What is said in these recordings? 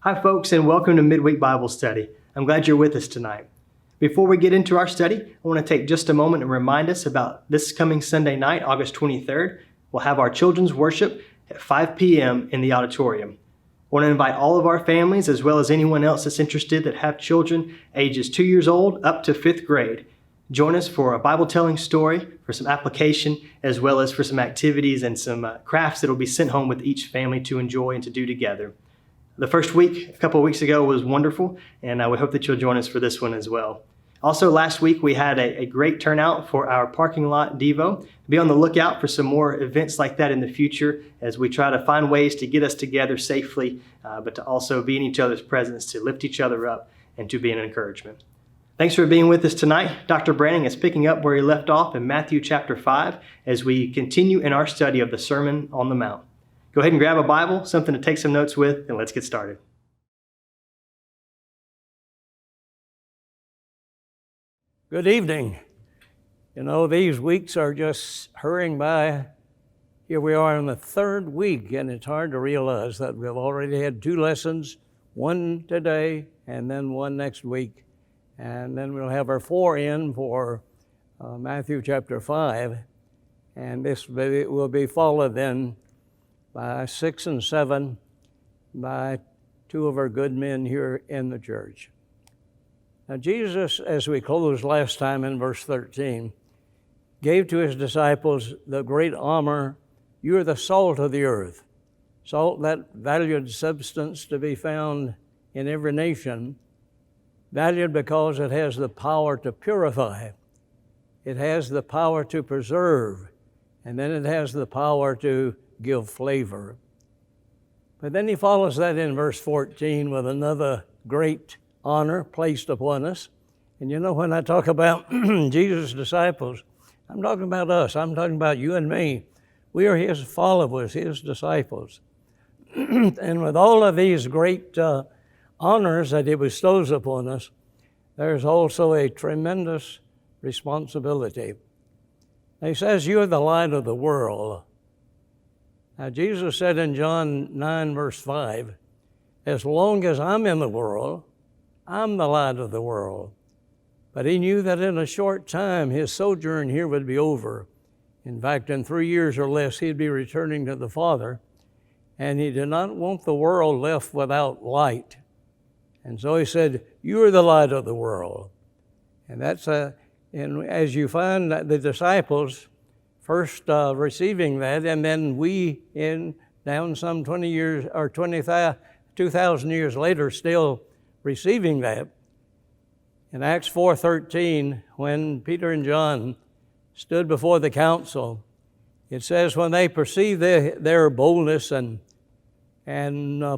Hi, folks, and welcome to Midweek Bible Study. I'm glad you're with us tonight. Before we get into our study, I want to take just a moment and remind us about this coming Sunday night, August 23rd. We'll have our children's worship at 5 p.m. in the auditorium. I want to invite all of our families, as well as anyone else that's interested that have children ages 2 years old up to 5th grade. Join us for a Bible telling story, for some application, as well as for some activities and some crafts that will be sent home with each family to enjoy and to do together. The first week, a couple of weeks ago, was wonderful, and we hope that you'll join us for this one as well. Also, last week, we had a great turnout for our parking lot Devo. Be on the lookout for some more events like that in the future as we try to find ways to get us together safely, but to also be in each other's presence, to lift each other up, and to be an encouragement. Thanks for being with us tonight. Dr. BRannan is picking up where he left off in Matthew chapter 5 as we continue in our study of the Sermon on the Mount. Go ahead and grab a Bible, something to take some notes with, and let's get started. Good evening. You know, these weeks are just hurrying by. Here we are in the third week, and it's hard to realize that we've already had 2 lessons, one today and then one next week. And then we'll have our 4 in for Matthew chapter 5. And this will be followed then by 6 and 7 by 2 of our good men here in the church. Now Jesus, as we closed last time in verse 13, gave to his disciples the great honor, you are the salt of the earth. Salt, that valued substance to be found in every nation, valued because it has the power to purify. It has the power to preserve, and then it has the power to give flavor. But then he follows that in verse 14 with another great honor placed upon us. And you know, when I talk about Jesus' disciples, I'm talking about us. I'm talking about you and me. We are his followers, his disciples. And with all of these great honors that he bestows upon us, there's also a tremendous responsibility. He says, you're the light of the world. Now, Jesus said in John 9, verse 5, as long as I'm in the world, I'm the light of the world. But he knew that in a short time, his sojourn here would be over. In fact, in 3 years or less, he'd be returning to the Father. And he did not want the world left without light. And so he said, you are the light of the world. And that's and as you find the disciples first receiving that, and then we down some 20 years or 2,000 years later still receiving that. In Acts 4:13, when Peter and John stood before the council, it says when they perceived their boldness and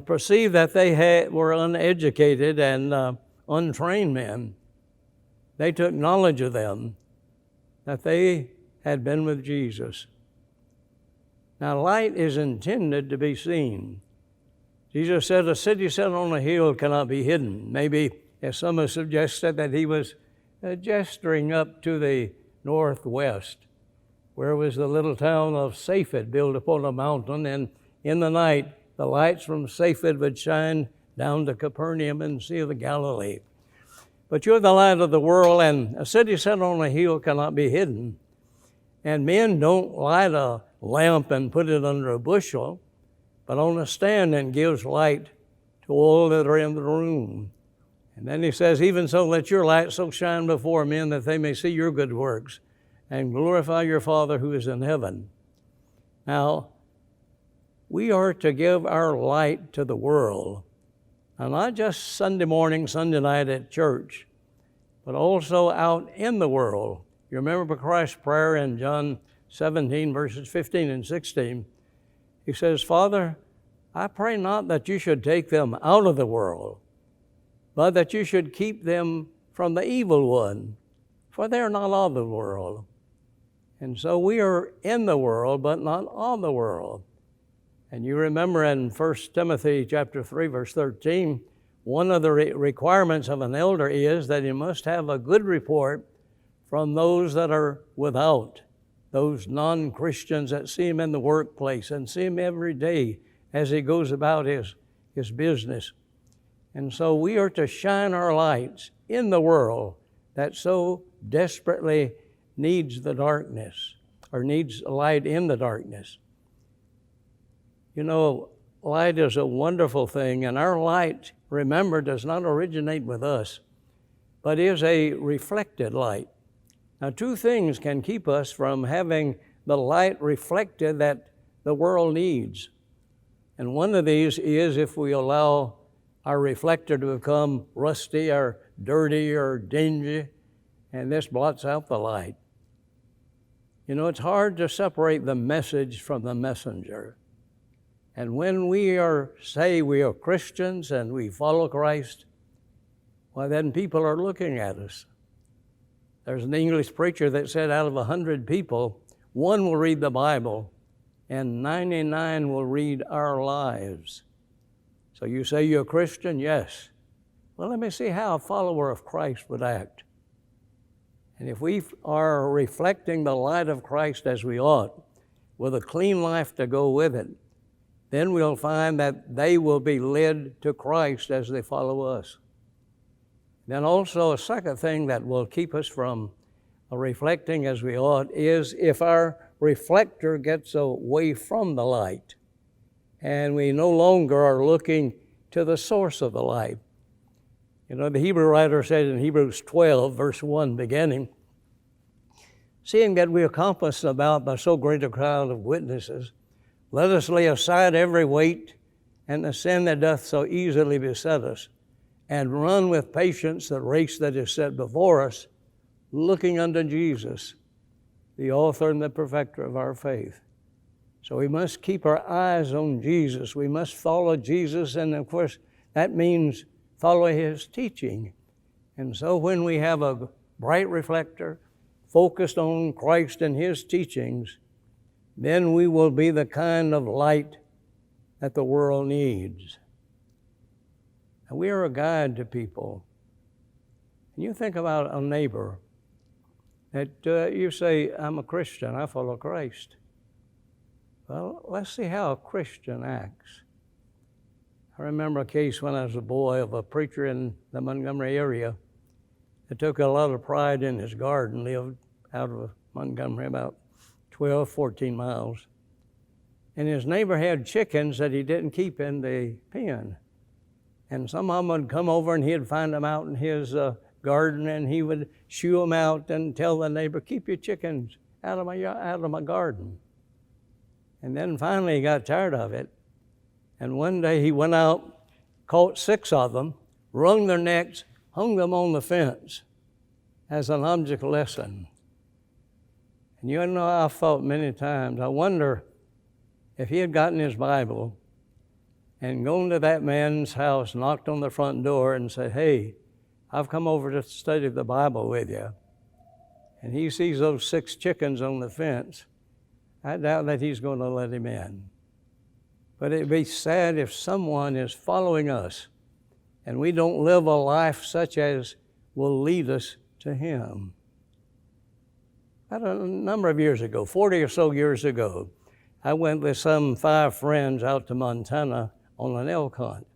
perceived that they were uneducated and untrained men, they took knowledge of them, that they had been with Jesus. Now, light is intended to be seen. Jesus said, a city set on a hill cannot be hidden. Maybe, as some have suggested, that he was gesturing up to the northwest, where was the little town of Saphid built upon a mountain, and in the night, the lights from Saphid would shine down to Capernaum and Sea of Galilee. But you're the light of the world, and a city set on a hill cannot be hidden. And men don't light a lamp and put it under a bushel, but on a stand and gives light to all that are in the room. And then he says, even so, let your light so shine before men that they may see your good works and glorify your Father who is in heaven. Now, we are to give our light to the world. Now, not just Sunday morning, Sunday night at church, but also out in the world. You remember Christ's prayer in John 17, verses 15 and 16. He says, Father, I pray not that you should take them out of the world, but that you should keep them from the evil one, for they are not of the world. And so we are in the world, but not of the world. And you remember in 1 Timothy chapter 3, verse 13, one of the requirements of an elder is that he must have a good report from those that are without, those non-Christians that see him in the workplace and see him every day as he goes about his business. And so we are to shine our lights in the world that so desperately needs the darkness, or needs light in the darkness. You know, light is a wonderful thing, and our light, remember, does not originate with us, but is a reflected light. Now, two things can keep us from having the light reflected that the world needs. And one of these is if we allow our reflector to become rusty or dirty or dingy, and this blots out the light. You know, it's hard to separate the message from the messenger. And when we say we are Christians and we follow Christ, well, then people are looking at us. There's an English preacher that said out of 100 people, 1 will read the Bible and 99 will read our lives. So you say you're a Christian? Yes. Well, let me see how a follower of Christ would act. And if we are reflecting the light of Christ as we ought, with a clean life to go with it, then we'll find that they will be led to Christ as they follow us. Then also a second thing that will keep us from reflecting as we ought is if our reflector gets away from the light and we no longer are looking to the source of the light. You know, the Hebrew writer said in Hebrews 12, verse 1 beginning, "Seeing that we are compassed about by so great a crowd of witnesses, let us lay aside every weight and the sin that doth so easily beset us, and run with patience the race that is set before us, looking unto Jesus, the author and the perfecter of our faith." So we must keep our eyes on Jesus. We must follow Jesus, and of course that means follow His teaching. And so when we have a bright reflector focused on Christ and His teachings, then we will be the kind of light that the world needs. And we are a guide to people. And you think about a neighbor that you say, "I'm a Christian, I follow Christ." Well, let's see how a Christian acts. I remember a case when I was a boy of a preacher in the Montgomery area that took a lot of pride in his garden, lived out of Montgomery about 12, 14 miles. And his neighbor had chickens that he didn't keep in the pen. And some of them would come over and he'd find them out in his garden, and he would shoo them out and tell the neighbor, "Keep your chickens out of my garden." And then finally he got tired of it. And one day he went out, caught 6 of them, wrung their necks, hung them on the fence as an object lesson. And you know, I've thought many times, I wonder if he had gotten his Bible and gone to that man's house, knocked on the front door and said, "Hey, I've come over to study the Bible with you." And he sees those 6 chickens on the fence. I doubt that he's going to let him in. But it'd be sad if someone is following us and we don't live a life such as will lead us to Him. About a number of years ago, 40 or so years ago, I went with some 5 friends out to Montana on an elk hunt.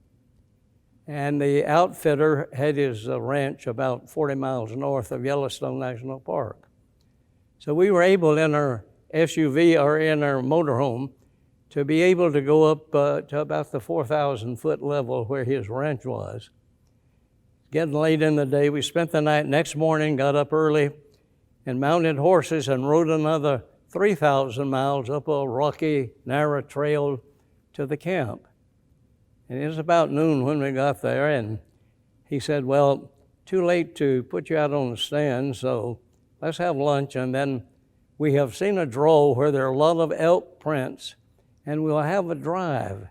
And the outfitter had his ranch about 40 miles north of Yellowstone National Park. So we were able in our SUV or in our motorhome to be able to go up to about the 4,000-foot level where his ranch was. Getting late in the day, we spent the night. Next morning, got up early and mounted horses and rode another 3,000 miles up a rocky, narrow trail to the camp. And it was about noon when we got there, and he said, "Well, too late to put you out on the stand, so let's have lunch, and then we have seen a draw where there are a lot of elk prints, and we'll have a drive.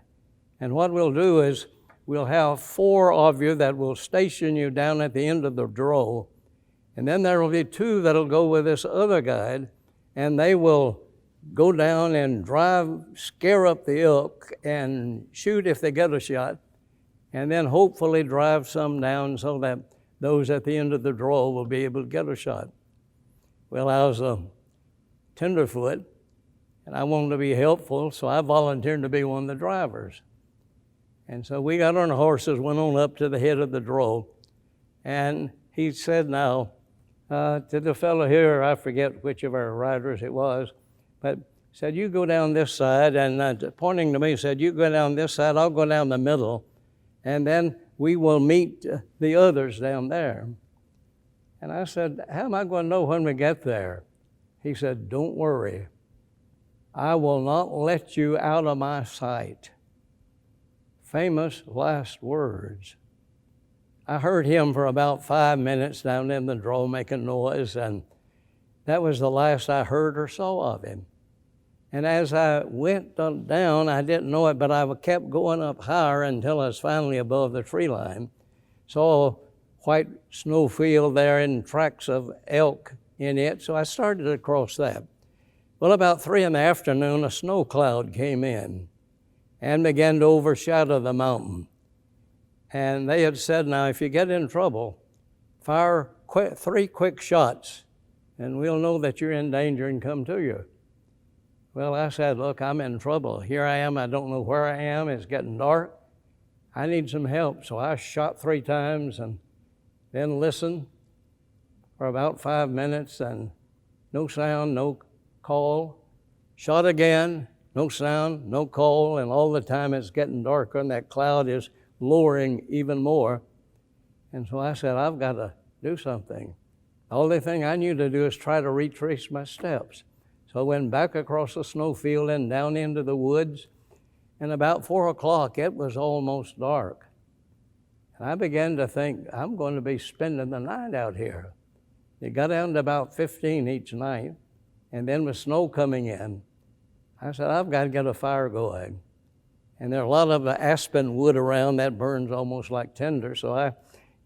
And what we'll do is we'll have 4 of you that will station you down at the end of the draw, and then there will be 2 that'll go with this other guide, and they will go down and drive, scare up the elk and shoot if they get a shot, and then hopefully drive some down so that those at the end of the draw will be able to get a shot." Well, I was a tenderfoot, and I wanted to be helpful, so I volunteered to be one of the drivers. And so we got on the horses, went on up to the head of the drove, and he said now to the fellow here, I forget which of our riders it was, but said, you go down this side, and pointing to me, said, you go down this side, I'll go down the middle, and then we will meet the others down there. And I said, how am I going to know when we get there? He said, don't worry. I will not let you out of my sight. Famous last words. I heard him for about 5 minutes down in the drove making noise, and that was the last I heard or saw of him. And as I went down, I didn't know it, but I kept going up higher until I was finally above the tree line. Saw a white snow field there and tracks of elk in it, so I started across that. Well, about 3 in the afternoon, a snow cloud came in and began to overshadow the mountain. And they had said, now, if you get in trouble, fire 3 quick shots, and we'll know that you're in danger and come to you. Well, I said, look, I'm in trouble. Here I am. I don't know where I am. It's getting dark. I need some help. So I shot 3 times and then listened for about 5 minutes, and no sound, no call. Shot again, no sound, no call, and all the time it's getting darker, and that cloud is lowering even more. And so I said, I've got to do something. The only thing I knew to do is try to retrace my steps. So I went back across the snowfield and down into the woods, and about 4 o'clock, it was almost dark. And I began to think, I'm going to be spending the night out here. It got down to about 15 each night, and then with snow coming in, I said, I've got to get a fire going. And there are a lot of aspen wood around that burns almost like tinder, so I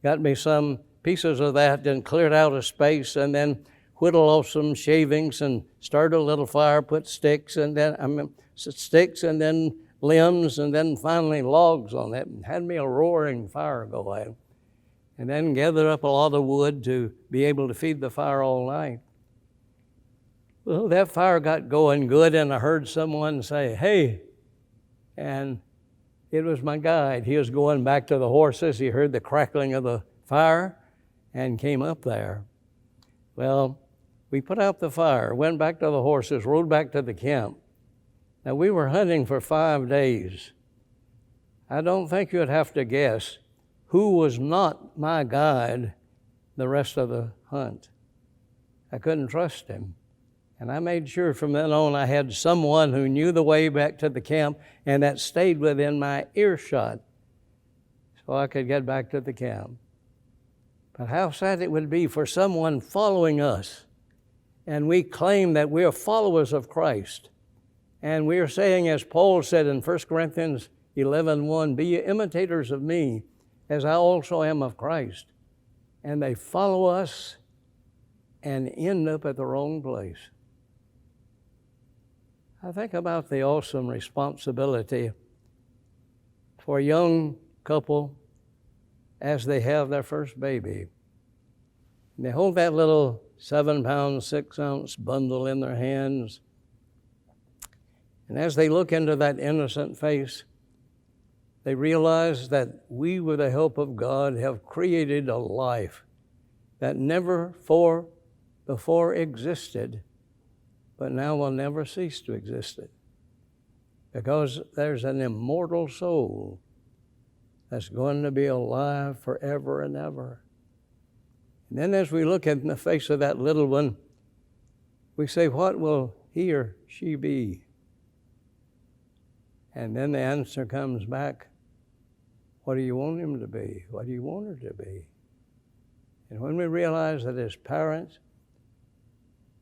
got me some pieces of that and cleared out a space, and then whittled off some shavings and started a little fire, put sticks and then limbs and then finally logs on it, and had me a roaring fire going. And then gathered up a lot of wood to be able to feed the fire all night. Well, that fire got going good, and I heard someone say, hey, and it was my guide. He was going back to the horses. He heard the crackling of the fire and came up there. Well, we put out the fire, went back to the horses, rode back to the camp. Now, we were hunting for 5 days. I don't think you'd have to guess who was not my guide the rest of the hunt. I couldn't trust him. And I made sure from then on I had someone who knew the way back to the camp and that stayed within my earshot so I could get back to the camp. But how sad it would be for someone following us, and we claim that we are followers of Christ. And we are saying, as Paul said in 1 Corinthians 11:1, be ye imitators of me, as I also am of Christ. And they follow us and end up at the wrong place. I think about the awesome responsibility for a young couple as they have their first baby. And they hold that little 7-pound, 6-ounce bundle in their hands. And as they look into that innocent face, they realize that we, with the help of God, have created a life that never before existed, but now will never cease to exist. Because there's an immortal soul that's going to be alive forever and ever. And then as we look at the face of that little one, we say, what will he or she be? And then the answer comes back, what do you want him to be? What do you want her to be? And when we realize that as parents,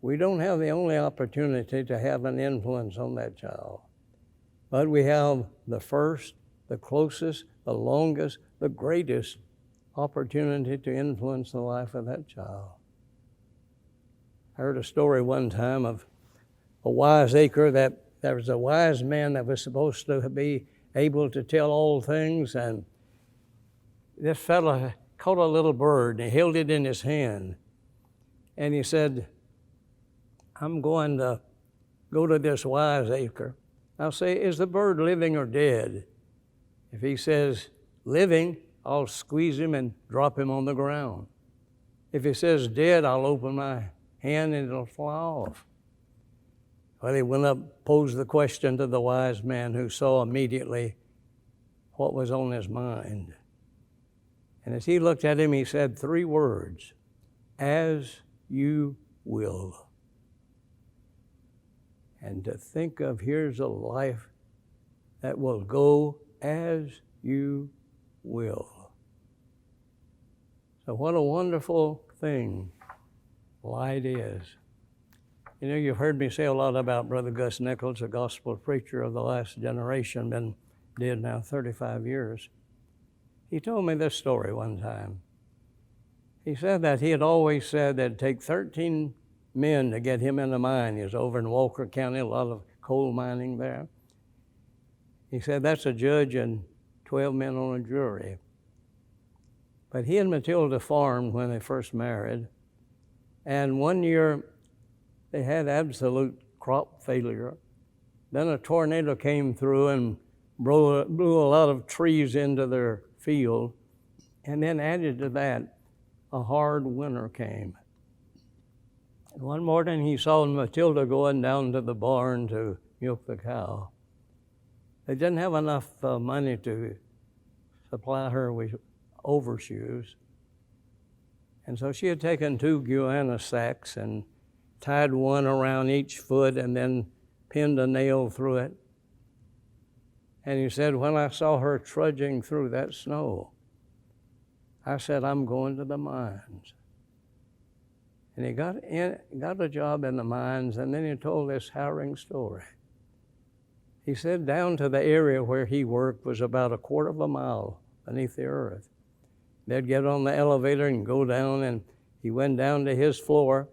we don't have the only opportunity to have an influence on that child, but we have the first, the closest, the longest, the greatest opportunity to influence the life of that child. I heard a story one time of a wiseacre, that there was a wise man that was supposed to be able to tell all things, and this fellow caught a little bird and he held it in his hand, and he said, I'm going to go to this wiseacre. I'll say, is the bird living or dead? If he says living, I'll squeeze him and drop him on the ground. If he says dead, I'll open my hand and it'll fly off. Well, he went up, posed the question to the wise man, who saw immediately what was on his mind. And as he looked at him, he said 3 words: as you will. And to think of, here's a life that will go as you will. So what a wonderful thing light is. You know, you've heard me say a lot about Brother Gus Nichols, a gospel preacher of the last generation, been dead now 35 years. He told me this story one time. He said that he had always said that it'd take 13 men to get him in the mine. He was over in Walker County, a lot of coal mining there. He said that's a judge and 12 men on a jury. But he and Matilda farmed when they first married, and one year they had absolute crop failure. Then a tornado came through and blew a lot of trees into their field, and then added to that, a hard winter came. One morning he saw Matilda going down to the barn to milk the cow. They didn't have enough money to supply her with overshoes. And so she had taken 2 guiana sacks and tied one around each foot and then pinned a nail through it. And he said, when I saw her trudging through that snow, I said, I'm going to the mines. And he got a job in the mines, and then he told this harrowing story. He said down to the area where he worked was about 1/4 mile beneath the earth. They'd get on the elevator and go down, and he went down to his floor,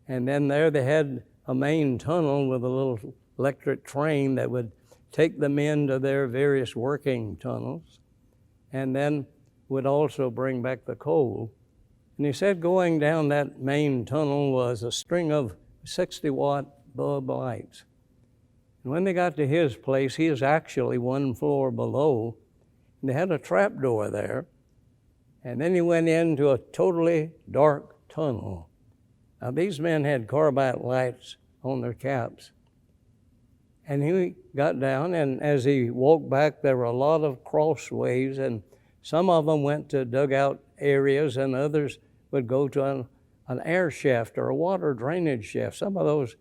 and then there they had a main tunnel with a little electric train that would take the men to their various working tunnels, and then would also bring back the coal. And he said going down that main tunnel was a string of 60-watt bulb lights. And when they got to his place, he was actually 1 floor below, and they had a trap door there. And then he went into a totally dark tunnel. Now these men had carbide lights on their caps. And he got down, and as he walked back, there were a lot of crossways, and some of them went to dugout areas, and others would go to an air shaft or a water drainage shaft. Some of those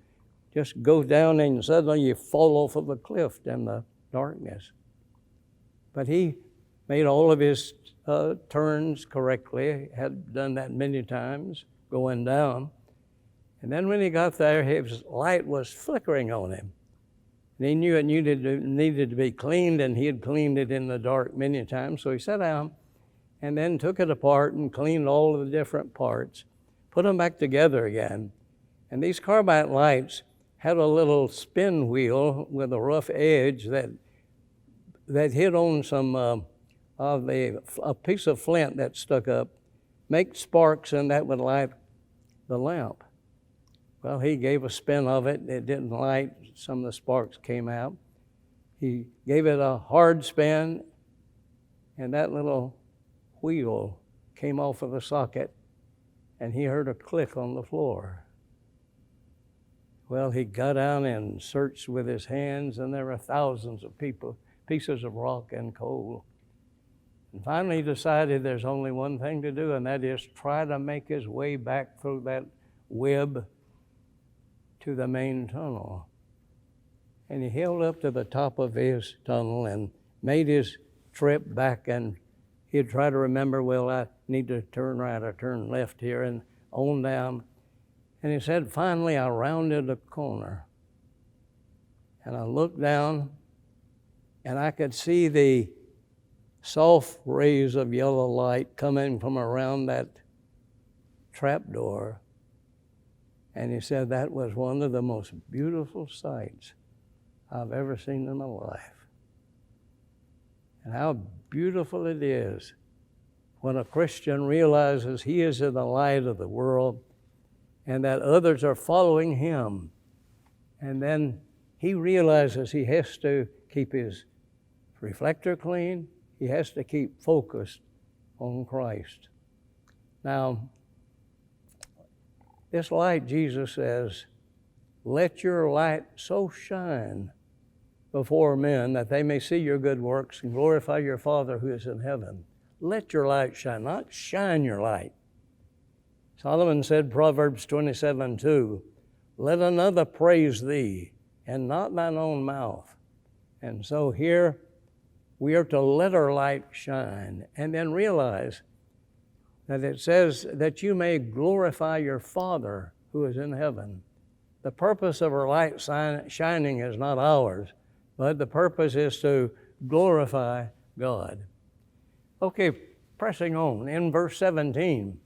just go down, and suddenly you fall off of a cliff in the darkness. But he made all of his turns correctly, had done that many times, going down. And then when he got there, his light was flickering on him. And he knew it needed to be cleaned, and he had cleaned it in the dark many times. So he sat down and then took it apart and cleaned all of the different parts, put them back together again. And these carbide lights had a little spin wheel with a rough edge that hit on some a piece of flint that stuck up, make sparks, and that would light the lamp. Well, he gave a spin of it. It didn't light. Some of the sparks came out. He gave it a hard spin, and that little wheel came off of the socket, and he heard a click on the floor. Well, he got down and searched with his hands, and there were thousands of pieces of rock and coal. And finally he decided there's only one thing to do, and that is try to make his way back through that web to the main tunnel. And he held up to the top of his tunnel and made his trip back, and he'd try to remember, well, I need to turn right or turn left here, and on down. And he said, finally, I rounded a corner, and I looked down, and I could see the soft rays of yellow light coming from around that trapdoor. And he said that was one of the most beautiful sights I've ever seen in my life. And how beautiful it is when a Christian realizes he is in the light of the world and that others are following him. And then he realizes he has to keep his reflector clean. He has to keep focused on Christ. Now, this light, Jesus says, let your light so shine before men that they may see your good works and glorify your Father who is in heaven. Let your light shine, not shine your light. Solomon said, Proverbs 27:2, let another praise thee, and not thine own mouth. And so here we are to let our light shine, and then realize that it says that you may glorify your Father who is in heaven. The purpose of our light shining is not ours, but the purpose is to glorify God. Okay, pressing on, in verse 17,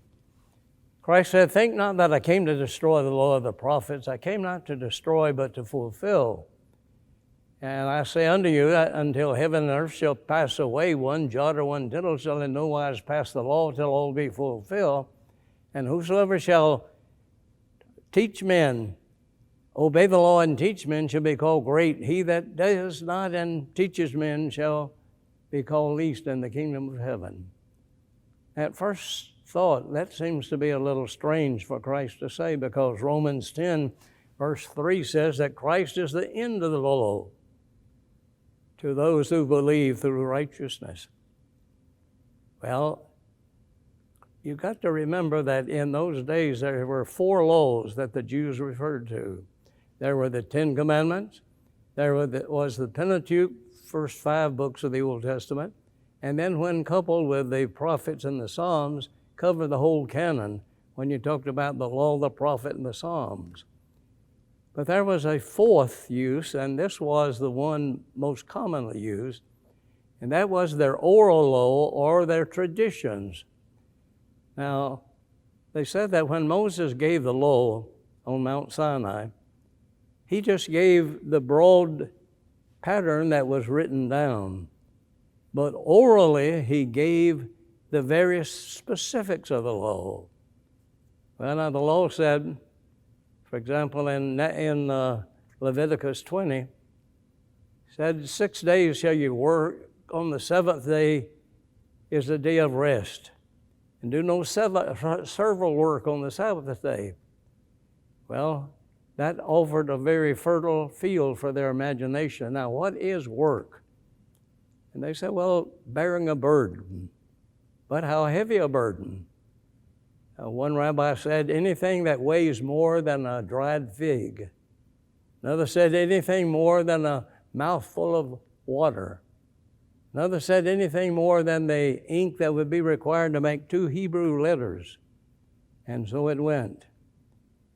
Christ said, think not that I came to destroy the law of the prophets. I came not to destroy, but to fulfill. And I say unto you that until heaven and earth shall pass away, one jot or one tittle shall in no wise pass the law till all be fulfilled. And whosoever shall teach men, obey the law and teach men shall be called great. He that does not and teaches men shall be called least in the kingdom of heaven. At first thought, that seems to be a little strange for Christ to say, because Romans 10 verse 3 says that Christ is the end of the law to those who believe through righteousness. Well, you've got to remember that in those days there were 4 laws that the Jews referred to. There were the 10 Commandments, there was the Pentateuch, first 5 books of the Old Testament, and then when coupled with the prophets and the Psalms, covered the whole canon when you talked about the law, the prophet, and the Psalms. But there was a 4th use, and this was the one most commonly used, and that was their oral law or their traditions. Now, they said that when Moses gave the law on Mount Sinai, he just gave the broad pattern that was written down. But orally, he gave the various specifics of the law. Well, now the law said, for example, in Leviticus 20, said, 6 days shall you work, on the 7th day is the day of rest. And do no servile work on the Sabbath day. Well, that offered a very fertile field for their imagination. Now, what is work? And they said, well, bearing a burden. But how heavy a burden? One rabbi said, anything that weighs more than a dried fig. Another said, anything more than a mouthful of water. Another said, anything more than the ink that would be required to make 2 Hebrew letters. And so it went.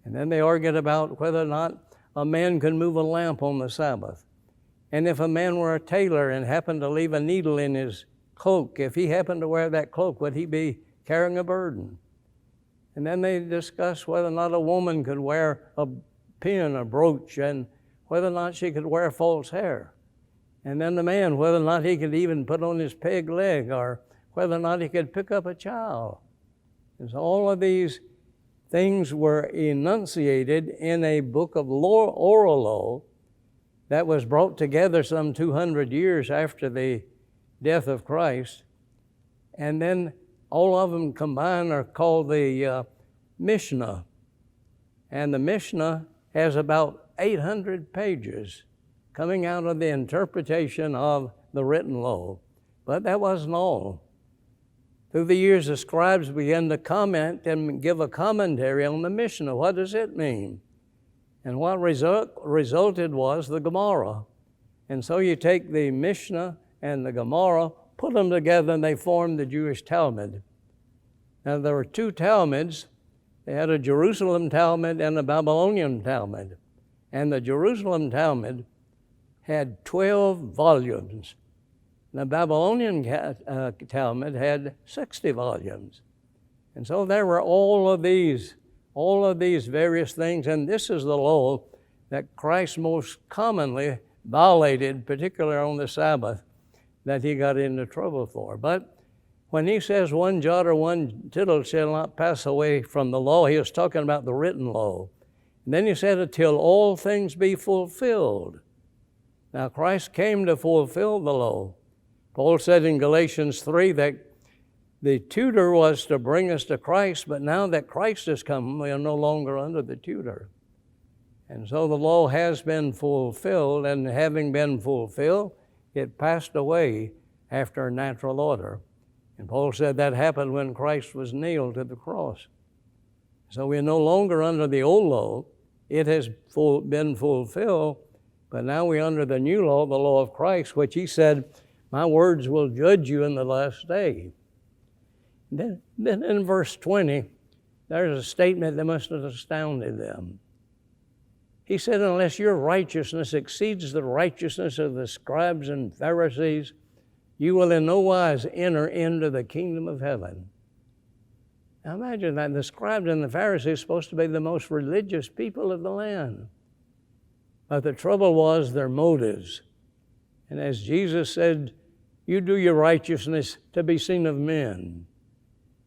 And then they argued about whether or not a man could move a lamp on the Sabbath. And if a man were a tailor and happened to leave a needle in his cloak, if he happened to wear that cloak, would he be carrying a burden? And then they discussed whether or not a woman could wear a pin, a brooch, and whether or not she could wear false hair. And then the man, whether or not he could even put on his peg leg, or whether or not he could pick up a child. And so all of these things were enunciated in a book of law, oral law, that was brought together some 200 years after the death of Christ. And then all of them combined are called the Mishnah. And the Mishnah has about 800 pages coming out of the interpretation of the written law. But that wasn't all. Through the years, the scribes began to comment and give a commentary on the Mishnah. What does it mean? And what resulted was the Gemara. And so you take the Mishnah and the Gemara, put them together, and they formed the Jewish Talmud. Now, there were 2 Talmuds. They had a Jerusalem Talmud and a Babylonian Talmud. And the Jerusalem Talmud had 12 volumes. The Babylonian Talmud had 60 volumes. And so there were all of these various things, and this is the law that Christ most commonly violated, particularly on the Sabbath, that he got into trouble for. But when he says 1 jot or 1 tittle shall not pass away from the law, he was talking about the written law. And then he said, until all things be fulfilled. Now, Christ came to fulfill the law. Paul said in Galatians 3 that the tutor was to bring us to Christ, but now that Christ has come, we are no longer under the tutor. And so the law has been fulfilled, and having been fulfilled, it passed away after a natural order. And Paul said that happened when Christ was nailed to the cross. So we're no longer under the old law. It has been fulfilled, but now we're under the new law, the law of Christ, which he said, my words will judge you in the last day. Then in verse 20, there's a statement that must have astounded them. He said, unless your righteousness exceeds the righteousness of the scribes and Pharisees, you will in no wise enter into the kingdom of heaven. Now imagine that. The scribes and the Pharisees are supposed to be the most religious people of the land. But the trouble was their motives. And as Jesus said, you do your righteousness to be seen of men.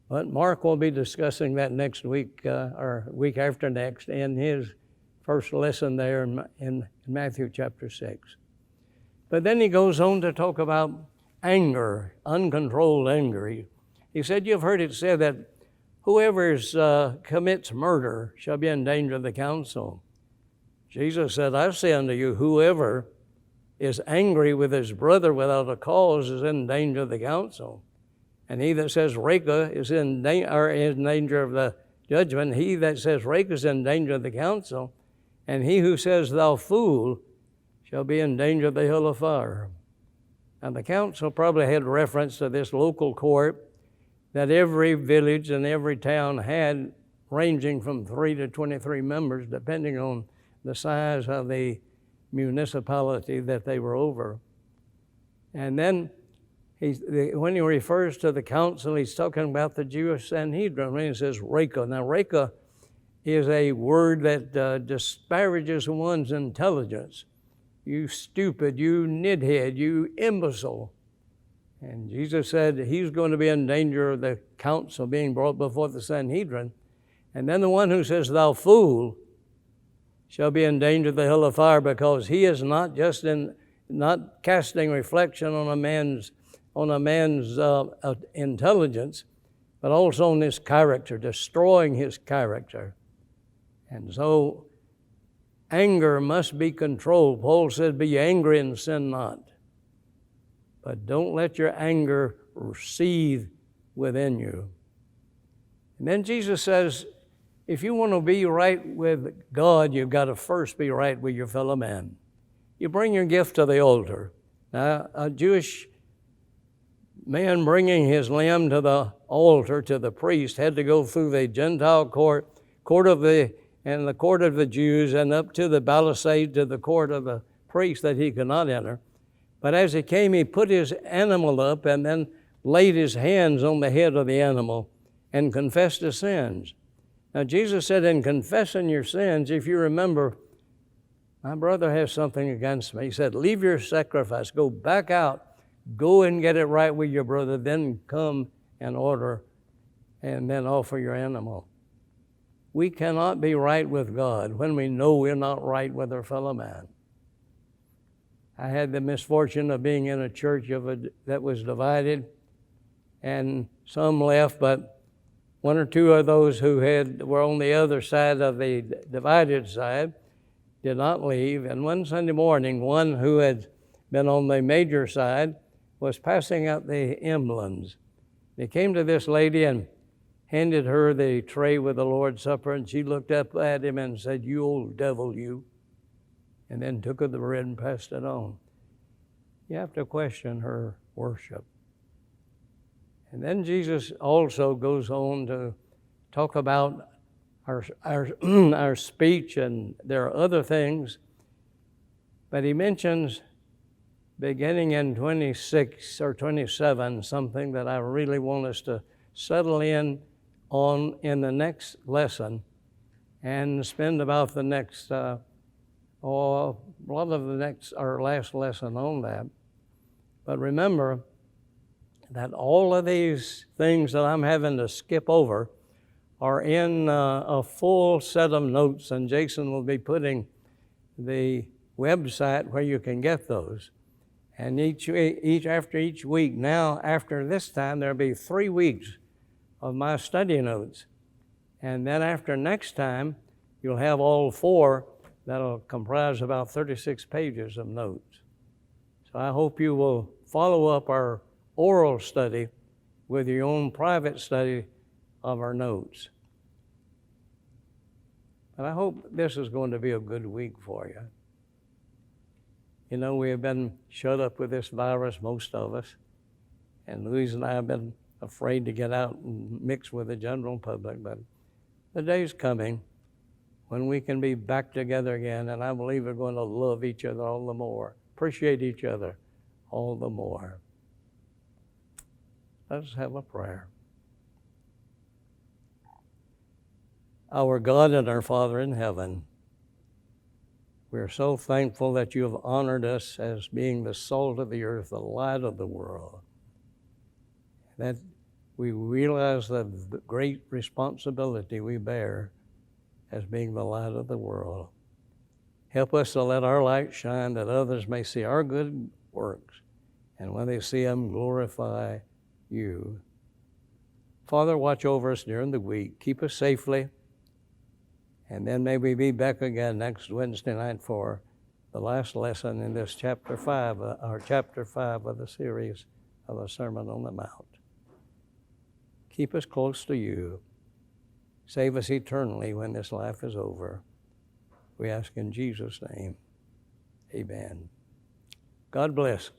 But Mark will be discussing that next week, or week after next, in his first lesson there in Matthew chapter 6. But then he goes on to talk about anger, uncontrolled anger. He said, you've heard it said that whoever commits murder shall be in danger of the council. Jesus said, I say unto you, whoever is angry with his brother without a cause is in danger of the council. And he that says Reka is in danger of the judgment. He that says Reka is in danger of the council. And he who says thou fool shall be in danger of the hill of fire. And the council probably had reference to this local court that every village and every town had, ranging from 3 to 23 members, depending on the size of the municipality that they were over. And then when he refers to the council, he's talking about the Jewish Sanhedrin when he says Reka. Now, Reka is a word that disparages one's intelligence. You stupid, you nidhead, you imbecile. And Jesus said he's going to be in danger of the council being brought before the Sanhedrin. And then the one who says, thou fool, shall be in danger of the hill of fire, because he is not just not casting reflection on a man's intelligence, but also on his character, destroying his character. And so anger must be controlled. Paul said, be angry and sin not. But don't let your anger seethe within you. And then Jesus says, if you want to be right with God, you've got to first be right with your fellow man. You bring your gift to the altar. Now, a Jewish man bringing his lamb to the altar, to the priest, had to go through the Gentile court of the Jews, and up to the palisade to the court of the priest that he could not enter. But as he came, he put his animal up and then laid his hands on the head of the animal and confessed his sins. Now, Jesus said, in confessing your sins, if you remember, my brother has something against me. He said, leave your sacrifice, go back out, go and get it right with your brother, then come and order and then offer your animal. We cannot be right with God when we know we're not right with our fellow man. I had the misfortune of being in a church that was divided, and some left, but one or two of those who were on the other side of the divided side did not leave. And one Sunday morning, one who had been on the major side was passing out the emblems. They came to this lady and handed her the tray with the Lord's Supper, and she looked up at him and said, you old devil, you, and then took of the bread and passed it on. You have to question her worship. And then Jesus also goes on to talk about our speech, and there are other things. But he mentions, beginning in 26 or 27, something that I really want us to settle in on in the next lesson and spend about the next, our last lesson on that. But remember that all of these things that I'm having to skip over are in a full set of notes, and Jason will be putting the website where you can get those. And after each week, now after this time, there'll be 3 weeks of my study notes. And then after next time, you'll have all 4 that'll comprise about 36 pages of notes. So I hope you will follow up our oral study with your own private study of our notes. And I hope this is going to be a good week for you. You know, we have been shut up with this virus, most of us, and Louise and I have been afraid to get out and mix with the general public, but the day's coming when we can be back together again, and I believe we're going to love each other all the more, appreciate each other all the more. Let's have a prayer. Our God and our Father in heaven, we are so thankful that you have honored us as being the salt of the earth, the light of the world, that we realize the great responsibility we bear as being the light of the world. Help us to let our light shine that others may see our good works, and when they see them, glorify you. Father, watch over us during the week. Keep us safely. And then may we be back again next Wednesday night for the last lesson in this chapter 5 of the series of the Sermon on the Mount. Keep us close to you. Save us eternally when this life is over. We ask in Jesus' name. Amen. God bless.